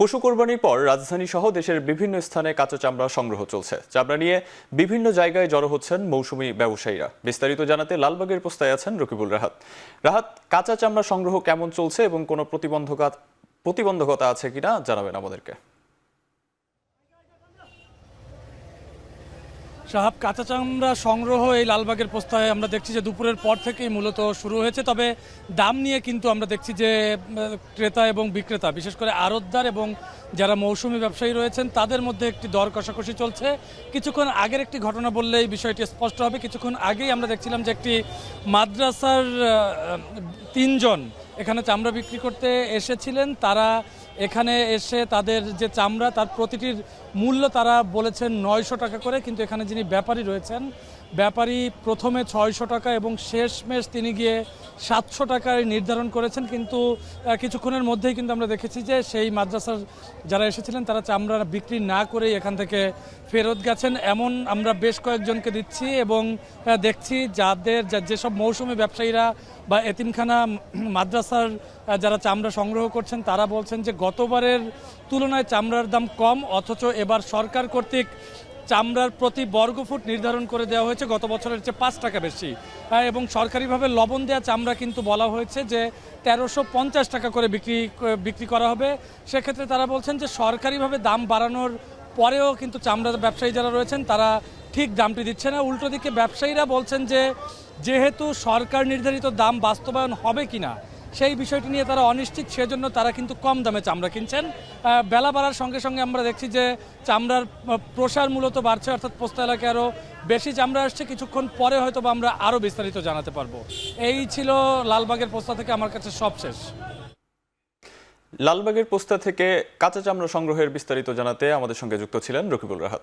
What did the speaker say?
পশু কোরবানির পর রাজধানী সহ দেশের বিভিন্ন স্থানে কাঁচা চামড়া সংগ্রহ চলছে। চামড়া নিয়ে বিভিন্ন জায়গায় জড়ো হচ্ছেন মৌসুমী ব্যবসায়ীরা। বিস্তারিত জানাতে লালবাগের পোস্তায় আছেন রকিবুল রাহাত। রাহাত, কাঁচা চামড়া সংগ্রহ কেমন চলছে এবং কোনো প্রতিবন্ধকতা আছে কিনা জানাবেন আমাদেরকে। সাহাব, কাঁচা চামড়া সংগ্রহ এই লালবাগের পোস্তায় আমরা দেখছি যে দুপুরের পর থেকেই মূলত শুরু হয়েছে। তবে দাম নিয়ে কিন্তু আমরা দেখছি যে ক্রেতা এবং বিক্রেতা, বিশেষ করে আড়তদার এবং যারা মৌসুমী ব্যবসায়ী রয়েছেন তাদের মধ্যে একটি দর কষাকষি চলছে। কিছুক্ষণ আগের একটি ঘটনা বললেই বিষয়টি স্পষ্ট হবে। কিছুক্ষণ আগেই আমরা দেখছিলাম যে একটি মাদ্রাসার 3 জন এখানে চামড়া বিক্রি করতে এসেছিলেন। তারা এখানে এসে তাদের যে চামড়া তার প্রতিটির মূল্য তারা বলেছেন 900 টাকা করে, কিন্তু এখানে যিনি ব্যাপারী রয়েছেন, ব্যাপারী প্রথমে 600 টাকা এবং শেষমেশ তিনি গিয়ে 700 টাকায় নির্ধারণ করেছেন। কিন্তু কিছুক্ষণের মধ্যেই কিন্তু আমরা দেখেছি যে সেই মাদ্রাসার যারা এসেছিলেন তারা চামড়া বিক্রি না করেই এখান থেকে ফেরত গেছেন। এমন আমরা বেশ কয়েকজনকে দিচ্ছি এবং দেখছি যেসব মৌসুমী ব্যবসায়ীরা বা এতিমখানা মাদ্রাসার যারা চামড়া সংগ্রহ করছেন তারা বলছেন যে গতবারের তুলনায় চামড়ার দাম কম, অথচ এবার সরকার কর্তৃক চামড়ার প্রতি বর্গফুট নির্ধারণ করে দেওয়া হয়েছে গত বছরের চেয়ে 5 টাকা বেশি। এবং সরকারিভাবে লবণ দেওয়া চামড়া কিন্তু বলা হয়েছে যে 1350 টাকা করে বিক্রি করা হবে। সেক্ষেত্রে তারা বলছেন যে সরকারিভাবে দাম বাড়ানোর পরেও কিন্তু চামড়ার ব্যবসায়ী যারা রয়েছেন তারা ঠিক দামটি দিচ্ছে না। উল্টো দিকে ব্যবসায়ীরা বলছেন যে যেহেতু সরকার নির্ধারিত দাম বাস্তবায়ন হবে কিনা সেই বিষয়টি নিয়ে তারা অনিশ্চিত, সেজন্য তারা কিন্তু কম দামে চামড়া কিনছেন। বেলা বাড়ার সঙ্গে সঙ্গে আমরা দেখছি যে চামড়ার প্রসার মূলত বাড়ছে, অর্থাৎ পোস্তা এলাকায় আরও বেশি চামড়া আসছে। কিছুক্ষণ পরে হয়তো আমরা আরও বিস্তারিত জানাতে পারবো। এই ছিল লালবাগের পোস্তা থেকে আমার কাছে সবশেষ। লালবাগের পোস্তা থেকে কাঁচা চামড়া সংগ্রহের বিস্তারিত জানাতে আমাদের সঙ্গে যুক্ত ছিলেন রকিবুল রাহাত।